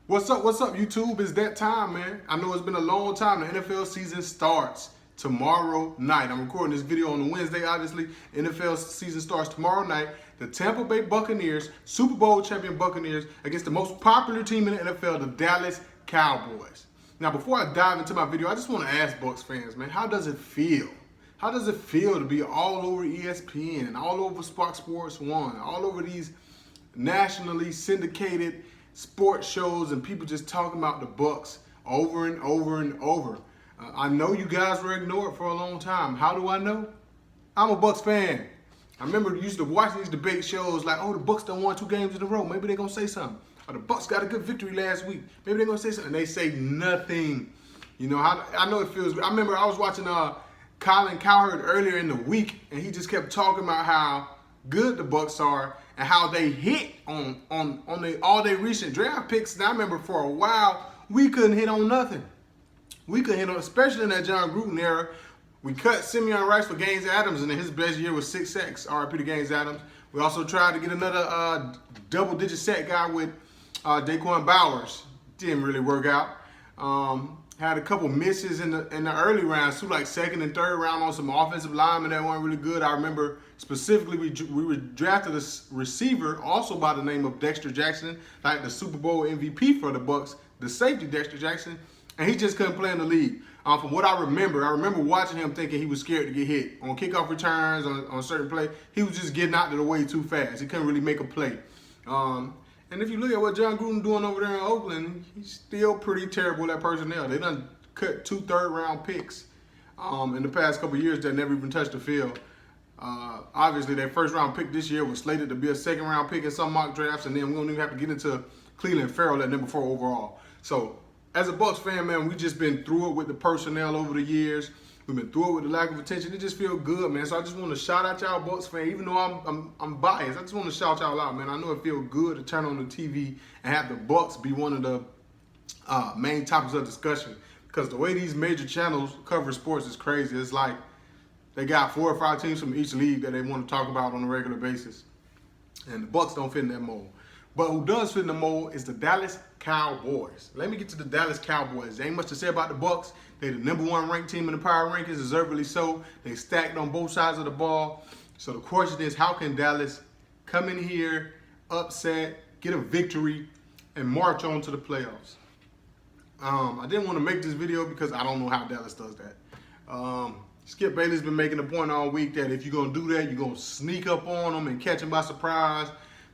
What's up, YouTube? It's that time, man. I know it's been a long time. The NFL season starts tomorrow night. I'm recording this video on a Wednesday, obviously. NFL season starts tomorrow night. The Tampa Bay Buccaneers, Super Bowl champion Buccaneers, against the most popular team in the NFL, the Dallas Cowboys. Now, before I dive into my video, I just want to ask Bucs fans, man, how does it feel? How does it feel to be all over ESPN, all over Fox Sports 1, all over these nationally syndicated sports shows and people just talking about the Bucs over and over and over? I know you guys were ignored for a long time. How do I know? I'm a Bucs fan. I remember used to watch these debate shows like, oh, the Bucs done won 2 games in a row. Maybe they're going to say something. Or the Bucs got a good victory last week. Maybe they're going to say something. They say nothing. You know, I know it feels good. I remember I was watching Colin Cowherd earlier in the week, and he just kept talking about how good the Bucs are and how they hit on all their recent draft picks. And I remember for a while, we couldn't hit on nothing. We couldn't hit on, especially in that John Gruden era. We cut Simeon Rice for Gaines Adams, and his best year was 6 sacks. RIP to Gaines Adams. We also tried to get another double-digit sack guy with Daquan Bowers. Didn't really work out. Had a couple misses in the early rounds, too, like second and third round on some offensive linemen that weren't really good. I remember specifically we were drafted a receiver also by the name of Dexter Jackson, like the Super Bowl MVP for the Bucs, the safety Dexter Jackson, and he just couldn't play in the league. From what I remember watching him thinking he was scared to get hit. On kickoff returns, on certain play, he was just getting out of the way too fast. He couldn't really make a play. And if you look at what John Gruden doing over there in Oakland, he's still pretty terrible at personnel. They done cut 2 third-round picks in the past couple of years that never even touched the field. Obviously, their first-round pick this year was slated to be a second-round pick in some mock drafts, and then we don't even have to get into Cleveland Farrell at number 4 overall. So, as a Bucs fan, man, we just been through it with the personnel over the years. We've been through it with the lack of attention. It just feels good, man. So I just want to shout out y'all Bucs fan, even though I'm biased. I just want to shout y'all out, man. I know it feels good to turn on the TV and have the Bucs be one of the main topics of discussion, because the way these major channels cover sports is crazy. It's like they got 4 or 5 teams from each league that they want to talk about on a regular basis, and the Bucs don't fit in that mold. But who does fit in the mold is the Dallas Cowboys. Let me get to the Dallas Cowboys. There ain't much to say about the Bucs. They're the #1 ranked team in the power rankings, deservedly so. They stacked on both sides of the ball. So the question is, how can Dallas come in here, upset, get a victory, and march on to the playoffs? I didn't want to make this video because I don't know how Dallas does that. Skip Bayless's been making a point all week that if you're going to do that, you're going to sneak up on them and catch them by surprise.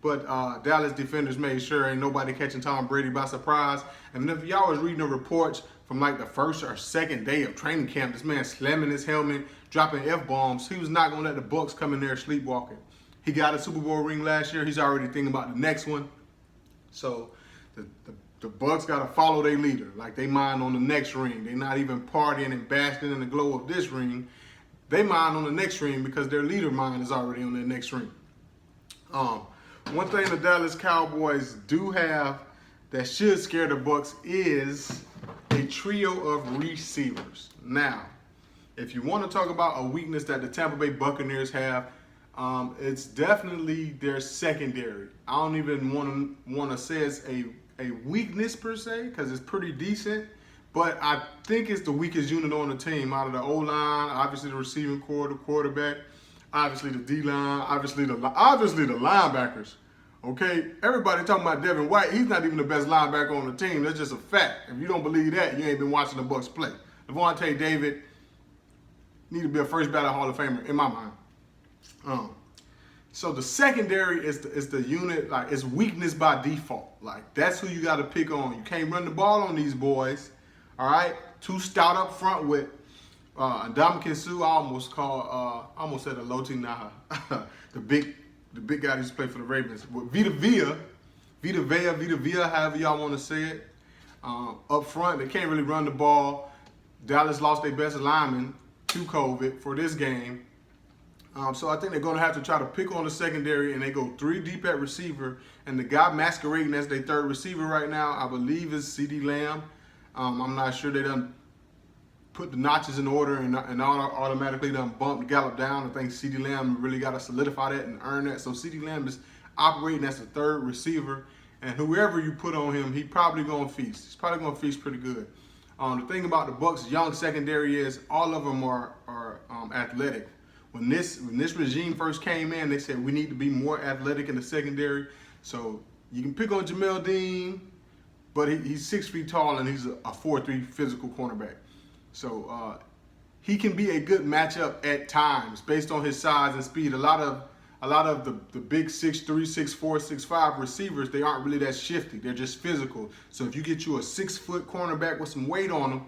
But Dallas defenders made sure ain't nobody catching Tom Brady by surprise. And if y'all was reading the reports from like the first or second day of training camp, this man slamming his helmet, dropping F-bombs, he was not going to let the Bucs come in there sleepwalking. He got a Super Bowl ring last year. He's already thinking about the next one. So the Bucs got to follow their leader. Like they mind on the next ring. They're not even partying and basking in the glow of this ring. They mind on the next ring because their leader mind is already on their next ring. One thing the Dallas Cowboys do have that should scare the Bucs is a trio of receivers. Now, if you want to talk about a weakness that the Tampa Bay Buccaneers have, it's definitely their secondary. I don't even want to say it's a weakness per se, because it's pretty decent, but I think it's the weakest unit on the team out of the O-line, obviously the receiving core, the quarterback, obviously the D-line, obviously the linebackers. Okay, everybody talking about Devin White. He's not even the best linebacker on the team. That's just a fact. If you don't believe that, you ain't been watching the Bucs play. Devontae David need to be a first ballot Hall of Famer in my mind. So the secondary is the unit, like it's weakness by default. Like that's who you got to pick on. You can't run the ball on these boys. All right, too stout up front with Ndamukong Suh. I almost said Aloti Naha, the big guy who used to play for the Ravens. With Vita Vea, however y'all want to say it. Up front, they can't really run the ball. Dallas lost their best lineman to COVID for this game. So I think they're going to have to try to pick on the secondary, and they go 3 deep at receiver. And the guy masquerading as their 3rd receiver right now, I believe, is CeeDee Lamb. I'm not sure they done put the notches in order and automatically done bumped Gallup down. I think CeeDee Lamb really got to solidify that and earn that. So CeeDee Lamb is operating as the 3rd receiver. and whoever you put on him, he probably gonna feast. He's probably gonna feast pretty good. The thing about the Bucs' young secondary is all of them are athletic. When this regime first came in, they said we need to be more athletic in the secondary. So you can pick on Jamel Dean, but he's 6 feet tall and he's a 4'3" physical cornerback. So he can be a good matchup at times based on his size and speed. A lot of the big 6'3", 6'4", 6'5" receivers, they aren't really that shifty. They're just physical. So if you get you a 6-foot cornerback with some weight on him,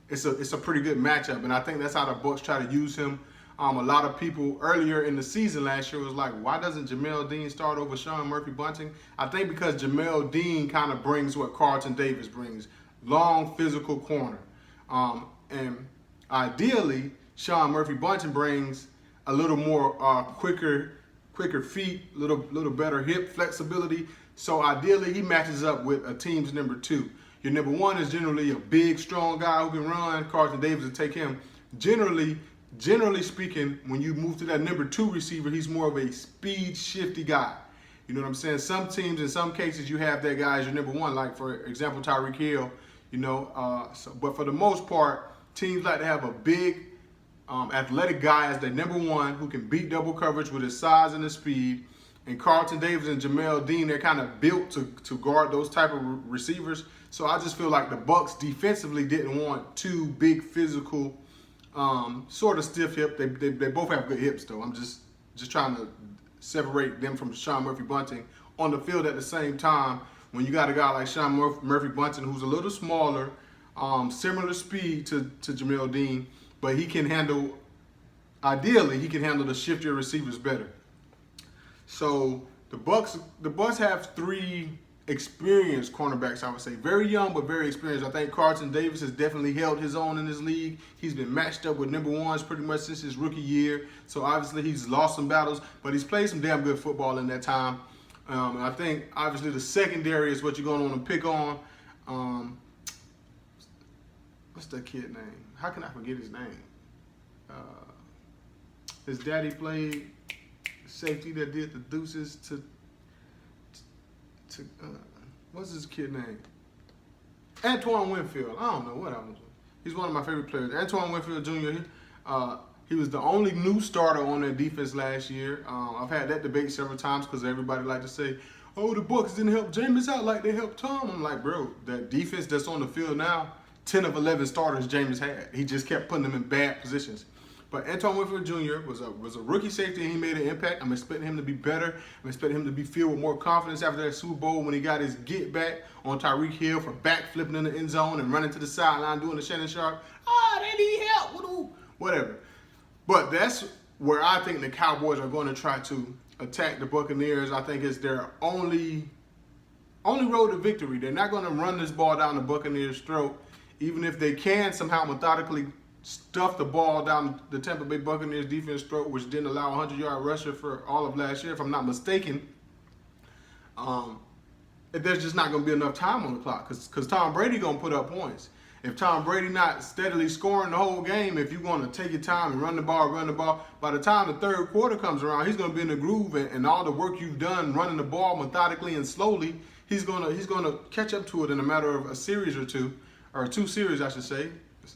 it's a pretty good matchup. And I think that's how the Bucs try to use him. A lot of people earlier in the season last year was like, why doesn't Jamel Dean start over Sean Murphy-Bunting? I think because Jamel Dean kind of brings what Carlton Davis brings, long physical corner. And ideally, Sean Murphy-Bunting brings a little more quicker feet, little better hip flexibility. So ideally, he matches up with a team's number 2. Your number 1 is generally a big, strong guy who can run. Carlton Davis will take him. Generally speaking, when you move to that number 2 receiver, he's more of a speed shifty guy. You know what I'm saying? Some teams, in some cases, you have that guy as your number 1, like for example, Tyreek Hill. But for the most part, teams like to have a big, athletic guy as their number 1 who can beat double coverage with his size and his speed. And Carlton Davis and Jamel Dean, they're kind of built to guard those type of receivers. So I just feel like the Bucs defensively didn't want 2 big physical, sort of stiff hip. They both have good hips though. I'm just trying to separate them from Sean Murphy-Bunting on the field at the same time. When you got a guy like Sean Murphy-Bunting who's a little smaller, similar speed to Jamel Dean, but he can handle, ideally, he can handle the shiftier receivers better. So the Bucs have 3 experienced cornerbacks, I would say. Very young, but very experienced. I think Carlton Davis has definitely held his own in this league. He's been matched up with number 1s pretty much since his rookie year. So obviously he's lost some battles, but he's played some damn good football in that time. And I think obviously the secondary is what you're going to want to pick on. What's that kid name? How can I forget his name? His daddy played safety that did the deuces to what's his kid name? Antoine Winfield. I don't know what I was. He's one of my favorite players. Antoine Winfield Jr. He was the only new starter on that defense last year. I've had that debate several times because everybody like to say, oh, the Bucs didn't help Jameis out like they helped Tom. I'm like, bro, that defense that's on the field now, 10 of 11 starters Jameis had. He just kept putting them in bad positions. But Antoine Winfield Jr. was a rookie safety, and he made an impact. I'm expecting him to be better. I'm expecting him to be filled with more confidence after that Super Bowl when he got his get back on Tyreek Hill for backflipping in the end zone and running to the sideline doing the Shannon Sharp. They need help. Whatever. But that's where I think the Cowboys are going to try to attack the Buccaneers. I think it's their only road to victory. They're not going to run this ball down the Buccaneers' throat, even if they can somehow methodically stuff the ball down the Tampa Bay Buccaneers defense throat, which didn't allow a 100-yard rusher for all of last year, if I'm not mistaken. There's just not going to be enough time on the clock because Tom Brady going to put up points. If Tom Brady not steadily scoring the whole game, if you're going to take your time and run the ball, by the time the third quarter comes around, he's going to be in the groove, and all the work you've done running the ball methodically and slowly, he's going to catch up to it in a matter of a series or 2 series, I should say.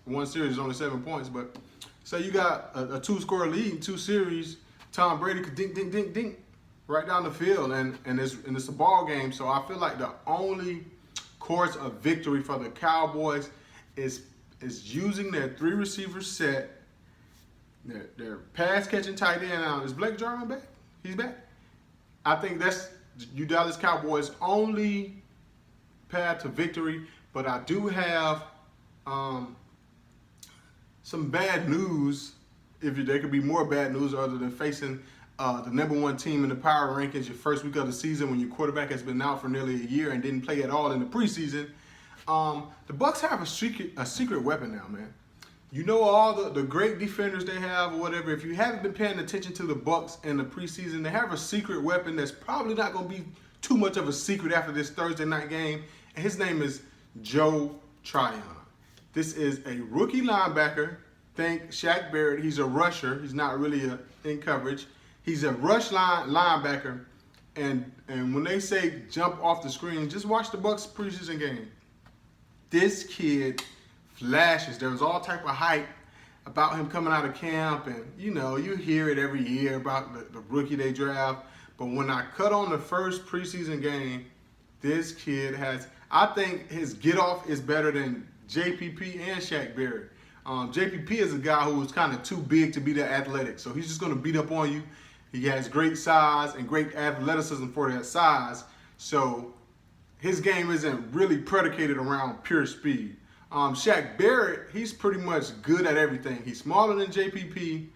One series is only 7 points, but say you got a 2-score lead in 2 series, Tom Brady could dink right down the field, and it's a ball game. So I feel like the only course of victory for the Cowboys is using their 3 receiver set, their pass catching tight end. Now, is Blake Jarwin back? He's back. I think that's you Dallas Cowboys' only path to victory. But I do have some bad news. There could be more bad news other than facing the number 1 team in the power rankings your first week of the season when your quarterback has been out for nearly a year and didn't play at all in the preseason. The Bucs have a secret weapon now, man. You know all the great defenders they have or whatever. If you haven't been paying attention to the Bucs in the preseason, they have a secret weapon that's probably not going to be too much of a secret after this Thursday night game. And his name is Joe Tryon. This is a rookie linebacker. Think Shaq Barrett. He's a rusher. He's not really in coverage. He's a rush linebacker. And when they say jump off the screen, just watch the Bucs preseason game. This kid flashes. There was all type of hype about him coming out of camp, and you hear it every year about the rookie they draft. But when I cut on the first preseason game, this kid I think his get off is better than JPP and Shaq Barrett. JPP is a guy who was kind of too big to be that athletic, so he's just going to beat up on you. He has great size and great athleticism for that size, so his game isn't really predicated around pure speed. Shaq Barrett, he's pretty much good at everything. He's smaller than JPP,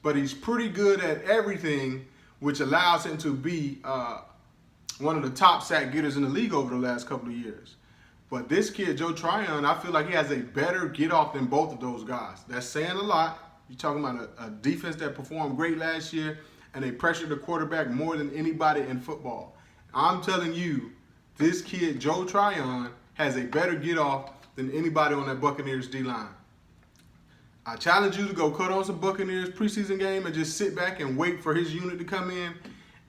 but he's pretty good at everything, which allows him to be one of the top sack getters in the league over the last couple of years. But this kid, Joe Tryon, I feel like he has a better get-off than both of those guys. That's saying a lot. You're talking about a defense that performed great last year, and they pressured the quarterback more than anybody in football. I'm telling you, this kid, Joe Tryon, has a better get-off than anybody on that Buccaneers D-line. I challenge you to go cut on some Buccaneers preseason game and just sit back and wait for his unit to come in.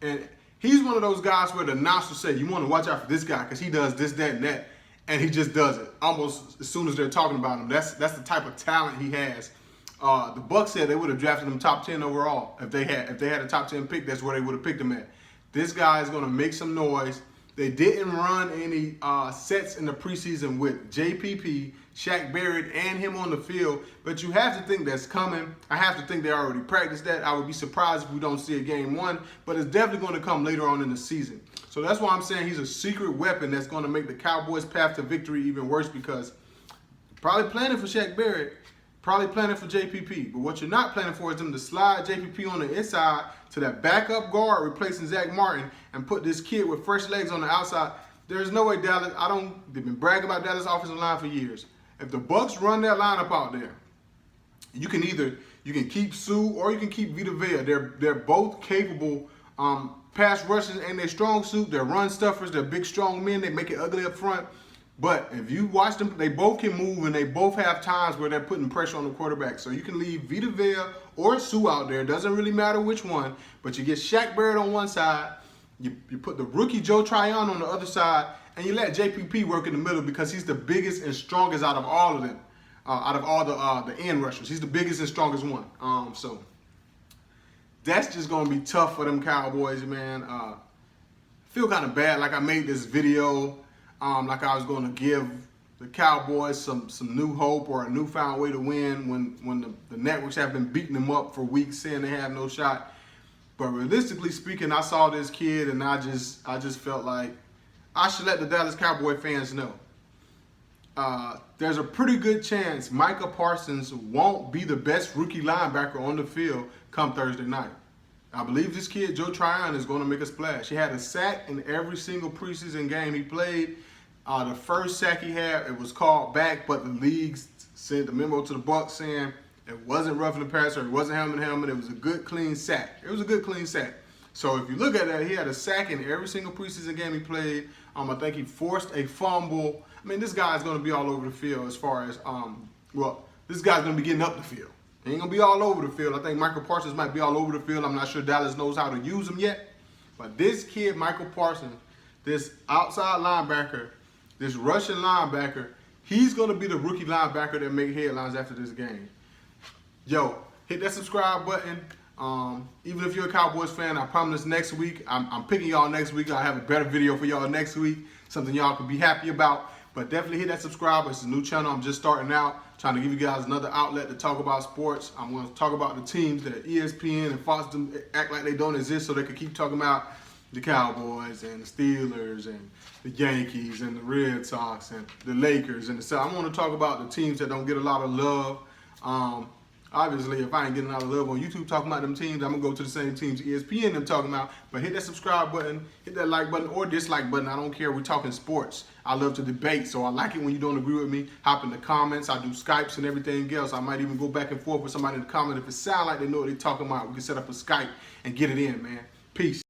And he's one of those guys where the announcer say, you want to watch out for this guy because he does this, that, and that. And he just does it almost as soon as they're talking about him. That's the type of talent he has. The Bucs said they would have drafted him top 10 overall if they had a top 10 pick. That's where they would have picked him at. This guy is going to make some noise. They didn't run any sets in the preseason with JPP, Shaq Barrett, and him on the field, but you have to think that's coming. I have to think they already practiced that. I would be surprised if we don't see a game one, but it's definitely going to come later on in the season. So that's why I'm saying he's a secret weapon that's going to make the Cowboys' path to victory even worse, because probably planning for Shaq Barrett, probably planning for JPP, but what you're not planning for is them to slide JPP on the inside to that backup guard replacing Zach Martin and put this kid with fresh legs on the outside. There's no way Dallas, they've been bragging about Dallas offensive line for years. If the Bucs run that lineup out there, you can keep Sue or you can keep Vita Vea. They're both capable pass rushers and their strong suit. They're run stuffers. They're big, strong men. They make it ugly up front. But if you watch them, they both can move and they both have times where they're putting pressure on the quarterback. So you can leave Vita Vea or Sue out there. It doesn't really matter which one. But you get Shaq Barrett on one side. You put the rookie Joe Tryon on the other side. And you let JPP work in the middle because he's the biggest and strongest out of all of them. Out of all the end rushers. He's the biggest and strongest one. So that's just going to be tough for them Cowboys, man. Feel kind of bad like I made this video like I was going to give the Cowboys some new hope or a newfound way to win when the networks have been beating them up for weeks saying they have no shot. But realistically speaking, I saw this kid and I just felt like I should let the Dallas Cowboy fans know. There's a pretty good chance Micah Parsons won't be the best rookie linebacker on the field come Thursday night. I believe this kid, Joe Tryon, is going to make a splash. He had a sack in every single preseason game he played. The first sack he had, it was called back, but the league sent a memo to the Bucs saying it wasn't roughing the passer, it wasn't helmet, it was a good, clean sack. It was a good, clean sack. So if you look at that, he had a sack in every single preseason game he played. I think he forced a fumble. I mean, this guy's going to be all over the field as far as, this guy's going to be getting up the field. He ain't going to be all over the field. I think Michael Parsons might be all over the field. I'm not sure Dallas knows how to use him yet. But this kid, Michael Parsons, this outside linebacker, this Russian linebacker, he's going to be the rookie linebacker that make headlines after this game. Yo, hit that subscribe button. Even if you're a Cowboys fan, I promise next week, I'm picking y'all next week. I'll have a better video for y'all next week, something y'all can be happy about. But definitely hit that subscribe. It's a new channel. I'm just starting out, trying to give you guys another outlet to talk about sports. I'm going to talk about the teams that ESPN and Fox act like they don't exist so they can keep talking about the Cowboys and the Steelers and the Yankees and the Red Sox and the Lakers and the South. I want to talk about the teams that don't get a lot of love. Obviously, if I ain't getting a lot of love on YouTube talking about them teams, I'm going to go to the same teams ESPN them talking about. But hit that subscribe button, hit that like button or dislike button. I don't care. We're talking sports. I love to debate, so I like it when you don't agree with me. Hop in the comments. I do Skypes and everything else. I might even go back and forth with somebody in the comment. If it sounds like they know what they're talking about, we can set up a Skype and get it in, man. Peace.